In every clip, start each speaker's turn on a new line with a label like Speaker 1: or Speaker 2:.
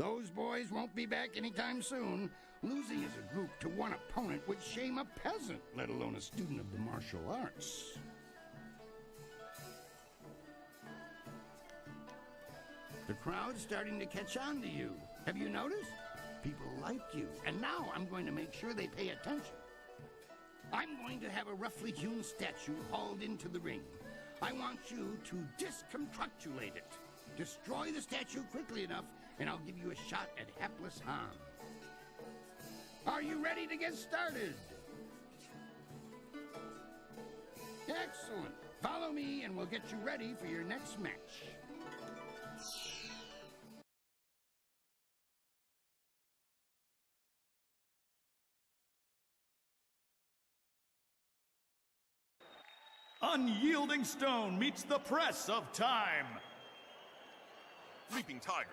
Speaker 1: Those boys won't be back anytime soon. Losing as a group to one opponent would shame a peasant, let alone a student of the martial arts. The crowd's starting to catch on to you. Have you noticed? People like you, and now I'm going to make sure they pay attention. I'm going to have a roughly hewn statue hauled into the ring. I want you to disconstructulate it. Destroy the statue quickly enough, and I'll give you a shot at hapless Han. Are you ready to get started? Excellent. Follow me, and we'll get you ready for your next match.
Speaker 2: Unyielding stone meets the press of time.
Speaker 3: Leaping Tiger.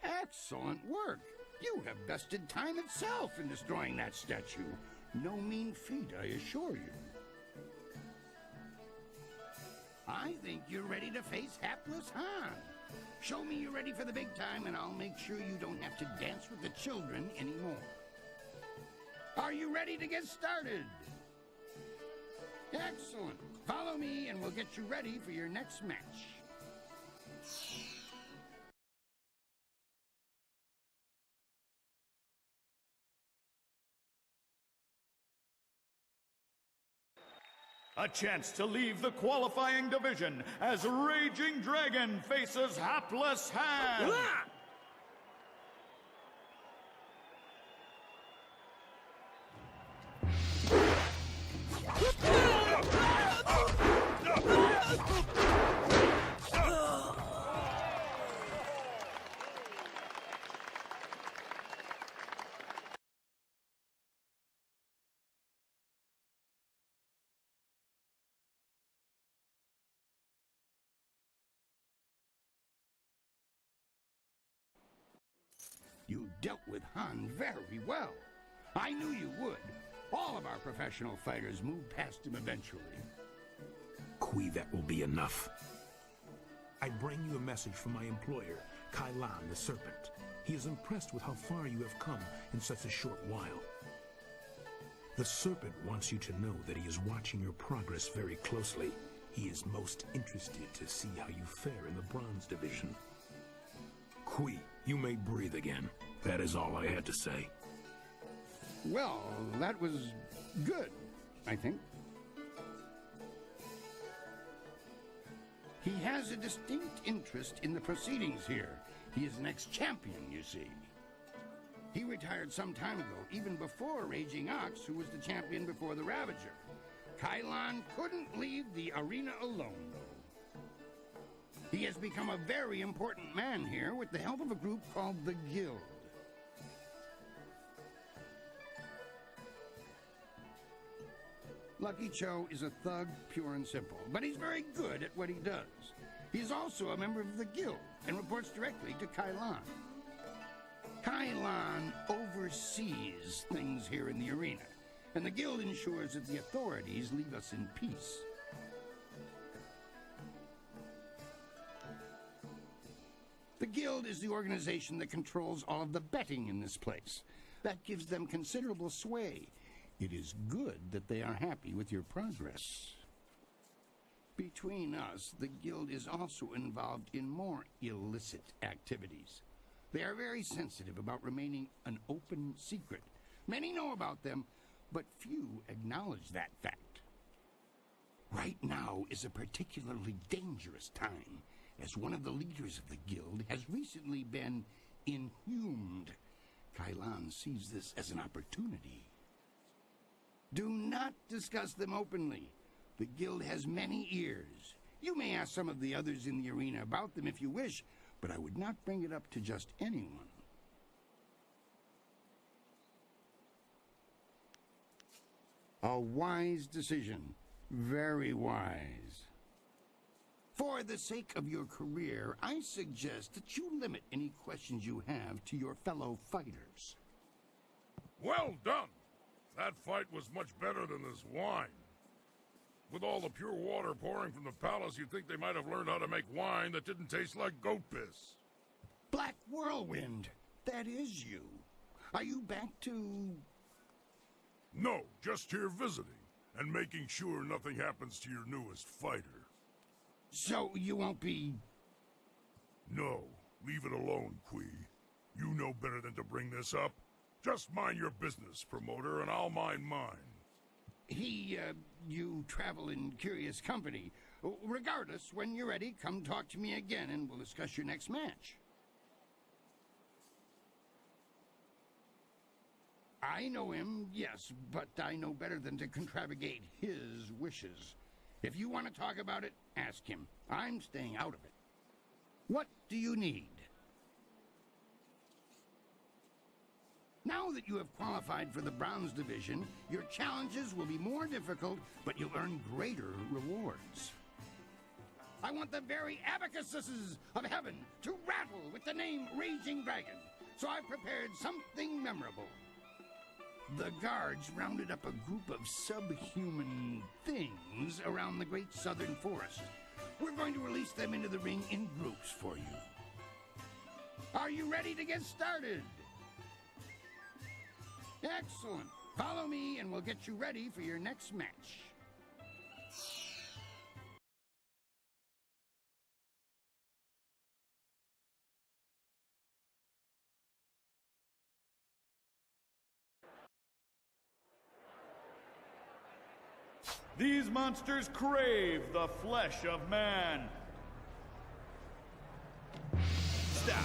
Speaker 1: Excellent work. You have bested time itself in destroying that statue. No mean feat, I assure you. I think you're ready to face hapless Han. Show me you're ready for the big time, and I'll make sure you don't have to dance with the children anymore. Are you ready to get started? Excellent. Follow me, and we'll get you ready for your next match.
Speaker 2: A chance to leave the qualifying division as Raging Dragon faces Hapless Han.
Speaker 1: You dealt with Han very well. I knew you would. All of our professional fighters move past him eventually.
Speaker 4: Kui, that will be enough. I bring you a message from my employer, Kai Lan the Serpent. He is impressed with how far you have come in such a short while. The Serpent wants you to know that he is watching your progress very closely. He is most interested to see how you fare in the Bronze Division. Kui, you may breathe again. That is all I had to say.
Speaker 1: Well, that was good, I think. He has a distinct interest in the proceedings here. He is an ex-champion, you see. He retired some time ago, even before Raging Ox, who was the champion before the Ravager. Kai Lan couldn't leave the arena alone, though. He has become a very important man here with the help of a group called the Guild. Lucky Cho is a thug, pure and simple, but he's very good at what he does. He's also a member of the Guild and reports directly to Kai Lan. Kai Lan oversees things here in the arena, and the Guild ensures that the authorities leave us in peace. The Guild is the organization that controls all of the betting in this place. That gives them considerable sway. It is good that they are happy with your progress. Between us, the Guild is also involved in more illicit activities. They are very sensitive about remaining an open secret. Many know about them, but few acknowledge that fact. Right now is a particularly dangerous time, as one of the leaders of the Guild has recently been inhumed. Kai Lan sees this as an opportunity. Do not discuss them openly. The Guild has many ears, You may ask some of the others in the arena about them if you wish, but I would not bring it up to just anyone. A wise decision. Very wise. For the sake of your career, I suggest that you limit any questions you have to your fellow fighters.
Speaker 3: Well done! That fight was much better than this wine. With all the pure water pouring from the palace, you'd think they might have learned how to make wine that didn't taste like goat piss.
Speaker 1: Black Whirlwind, that is you. Are you back to...
Speaker 3: No, just here visiting, and making sure nothing happens to your newest fighter.
Speaker 1: So you won't be...
Speaker 3: No, leave it alone, Kui. You know better than to bring this up. Just mind your business, promoter, and I'll mind mine.
Speaker 1: You travel in curious company. Regardless, when you're ready, come talk to me again and we'll discuss your next match. I know him, yes, but I know better than to contravigate his wishes. If you want to talk about it, ask him. I'm staying out of it. What do you need? Now that you have qualified for the bronze division, your challenges will be more difficult, but you'll earn greater rewards. I want the very abacuses of heaven to rattle with the name Raging Dragon, so I've prepared something memorable. The guards rounded up a group of subhuman things around the great southern forest. We're going to release them into the ring in groups for you. Are you ready to get started? Excellent. Follow me and we'll get you ready for your next match.
Speaker 2: These monsters crave the flesh of man.
Speaker 3: Stop!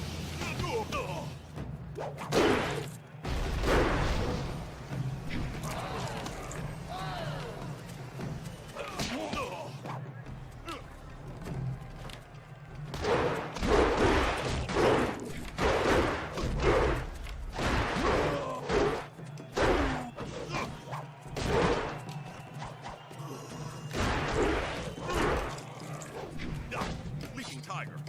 Speaker 5: Leaping tiger.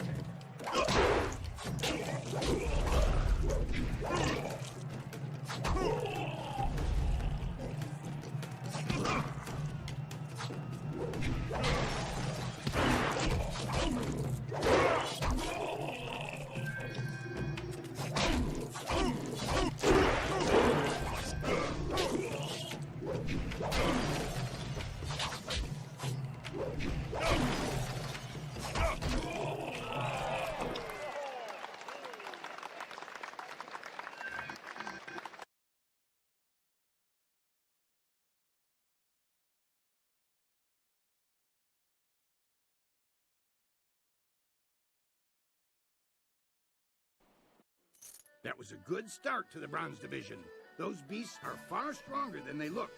Speaker 1: That was a good start to the bronze division. Those beasts are far stronger than they look.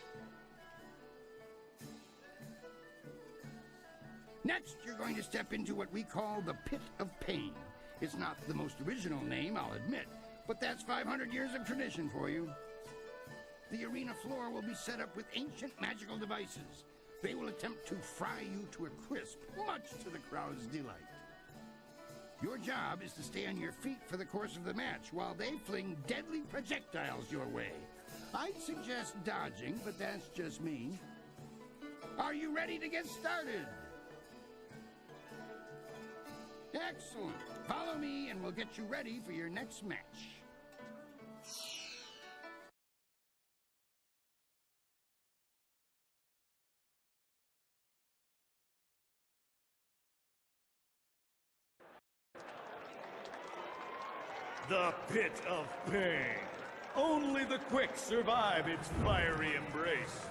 Speaker 1: Next, you're going to step into what we call the Pit of Pain. It's not the most original name, I'll admit, but that's 500 years of tradition for you. The arena floor will be set up with ancient magical devices. They will attempt to fry you to a crisp, much to the crowd's delight. Your job is to stay on your feet for the course of the match while they fling deadly projectiles your way. I'd suggest dodging, but that's just me. Are you ready to get started? Excellent. Follow me and we'll get you ready for your next match.
Speaker 2: The Pit of Pain. Only the quick survive its fiery embrace.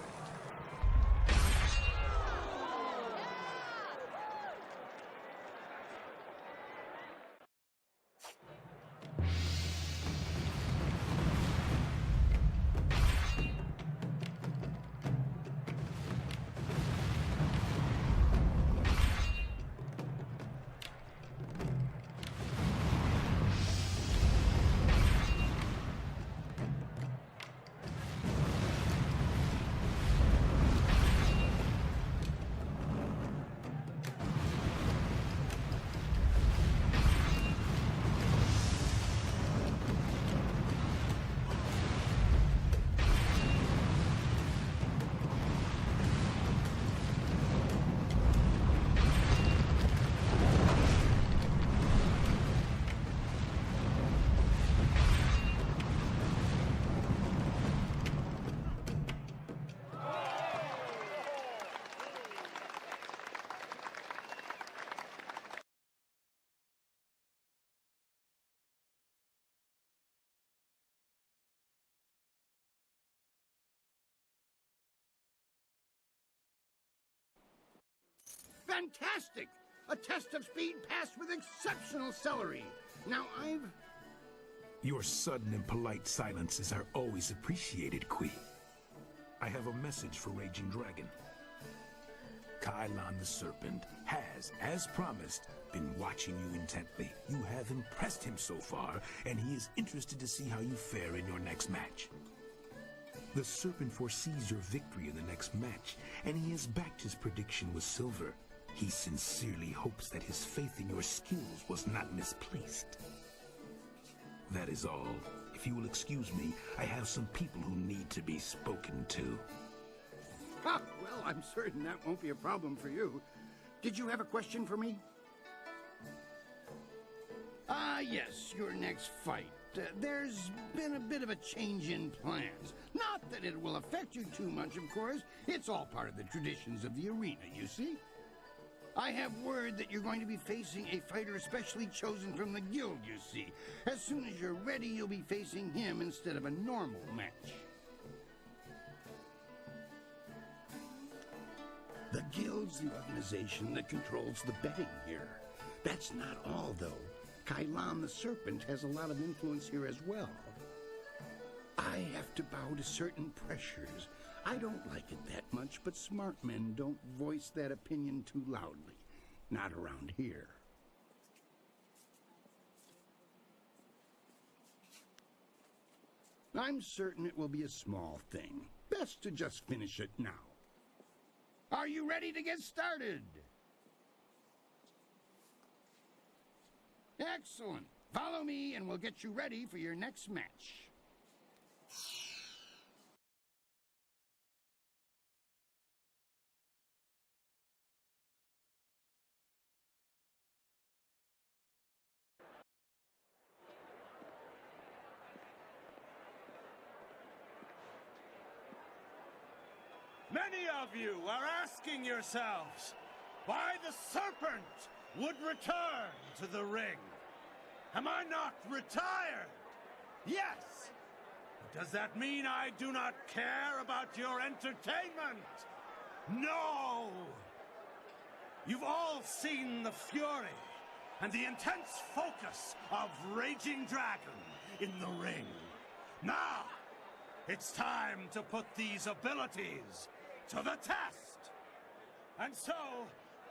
Speaker 1: Fantastic! A test of speed passed with exceptional celery. Now
Speaker 4: Your sudden and polite silences are always appreciated, Kui. I have a message for Raging Dragon. Kylon the Serpent has, as promised, been watching you intently. You have impressed him so far, and he is interested to see how you fare in your next match. The Serpent foresees your victory in the next match, and he has backed his prediction with silver. He sincerely hopes that his faith in your skills was not misplaced. That is all. If you will excuse me, I have some people who need to be spoken to.
Speaker 1: Ah, well, I'm certain that won't be a problem for you. Did you have a question for me? Yes, your next fight. There's been a bit of a change in plans. Not that it will affect you too much, of course. It's all part of the traditions of the arena, you see. I have word that you're going to be facing a fighter specially chosen from the guild, you see. As soon as you're ready, you'll be facing him instead of a normal match. The guild's the organization that controls the betting here. That's not all, though. Kylon the Serpent has a lot of influence here as well. I have to bow to certain pressures. I don't like it that much, but smart men don't voice that opinion too loudly. Not around here. I'm certain it will be a small thing. Best to just finish it now. Are you ready to get started? Excellent. Follow me and we'll get you ready for your next match.
Speaker 6: Many of you are asking yourselves why the Serpent would return to the ring. Am I not retired? Yes. But does that mean I do not care about your entertainment? No. You've all seen the fury and the intense focus of Raging Dragon in the ring. Now, it's time to put these abilities to the test. And so,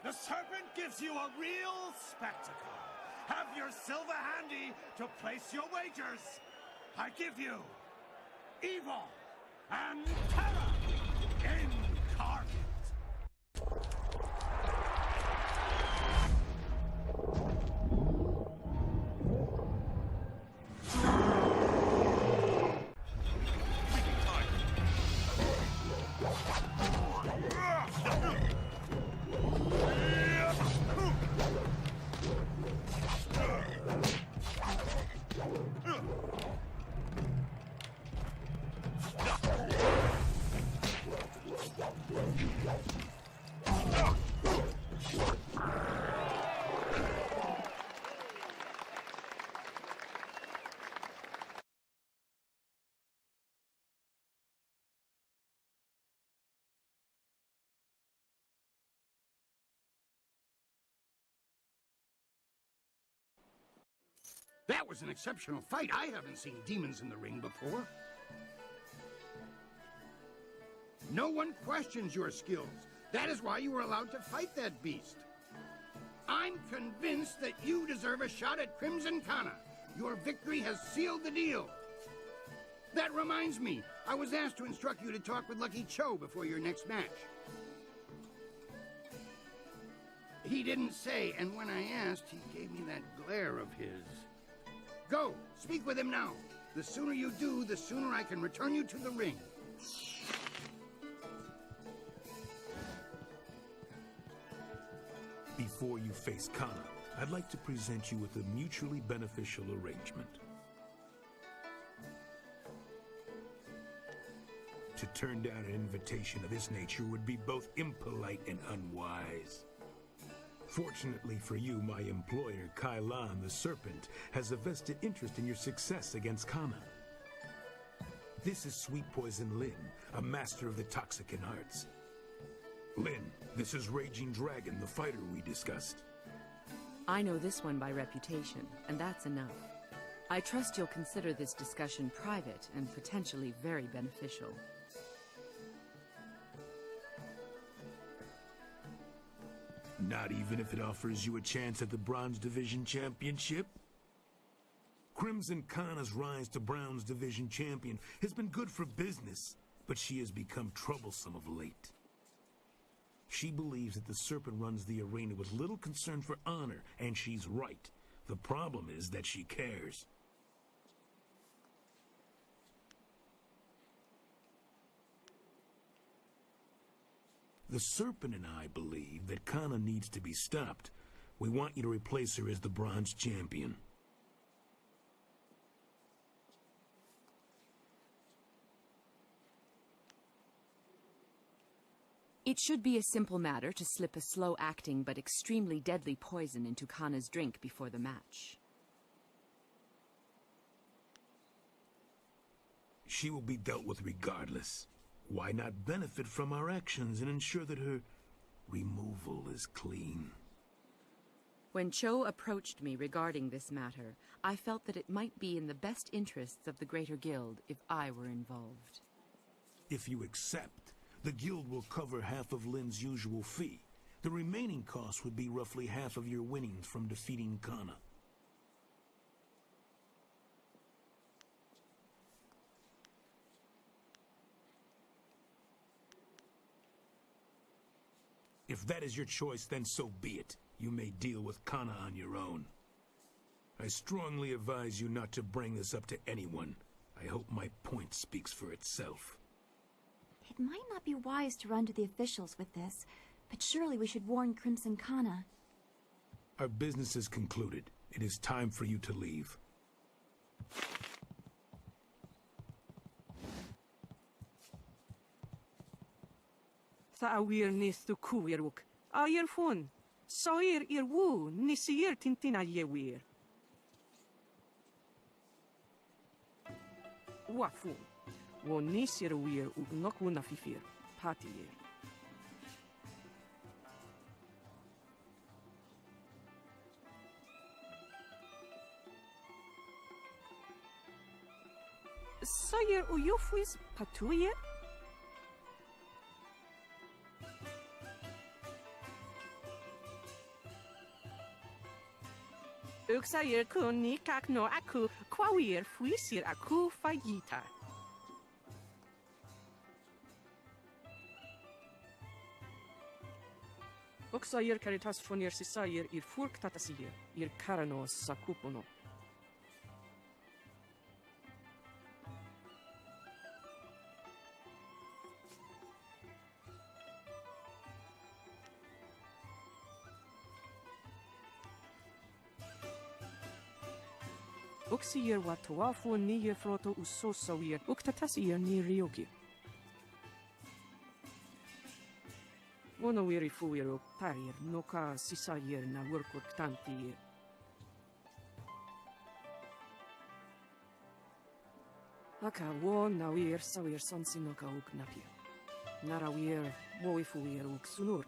Speaker 6: the Serpent gives you a real spectacle. Have your silver handy to place your wagers. I give you Evil and Terror incarnate.
Speaker 1: That was an exceptional fight. I haven't seen demons in the ring before. No one questions your skills. That is why you were allowed to fight that beast. I'm convinced that you deserve a shot at Crimson Kana. Your victory has sealed the deal. That reminds me, I was asked to instruct you to talk with Lucky Cho before your next match. He didn't say, and when I asked, he gave me that glare of his. Go, speak with him now. The sooner you do, the sooner I can return you to the ring.
Speaker 4: Before you face Kana, I'd like to present you with a mutually beneficial arrangement. To turn down an invitation of this nature would be both impolite and unwise. Fortunately for you, my employer, Kylon the Serpent, has a vested interest in your success against Kana. This is Sweet Poison Lin, a master of the Toxicant arts. Lynn, this is Raging Dragon, the fighter we discussed.
Speaker 7: I know this one by reputation, and that's enough. I trust you'll consider this discussion private and potentially very beneficial.
Speaker 4: Not even if it offers you a chance at the Bronze Division Championship? Crimson Kana's rise to Bronze Division Champion has been good for business, but she has become troublesome of late. She believes that the Serpent runs the arena with little concern for honor, and she's right. The problem is that she cares. The Serpent and I believe that Kana needs to be stopped. We want you to replace her as the Bronze Champion.
Speaker 7: It should be a simple matter to slip a slow-acting but extremely deadly poison into Kana's drink before the match.
Speaker 4: She will be dealt with regardless. Why not benefit from our actions and ensure that her removal is clean?
Speaker 7: When Cho approached me regarding this matter, I felt that it might be in the best interests of the Greater Guild if I were involved.
Speaker 4: If you accept, the Guild will cover half of Lynn's usual fee. The remaining cost would be roughly half of your winnings from defeating Kana. If that is your choice, then so be it. You may deal with Kana on your own. I strongly advise you not to bring this up to anyone. I hope my point speaks for itself.
Speaker 8: It might not be wise to run to the officials with this, but surely we should warn Crimson Kana.
Speaker 4: Our business is concluded. It is time for you to leave.
Speaker 9: Sa awir nis tu kuiruk. Ayer fun. Soir irwu nisir tintina yewir. Wafun. Wo nisir wir ugnoku na fifir. Patier. Soir uyufwis patuye? Uksair kun ni kakno aku kwawir fuisir aku fagita. Uksair caritas fonir sisair ir furk tatasir ir karanos sakupono. Uksir watoafu ni froto usosawir uktatasir ni ryoki. Monowiri fuiro parir noka sisayir na workut tanti. Aka wo nawir sawir sonsinoka uknapir. Narawir wo ifuir uksunur.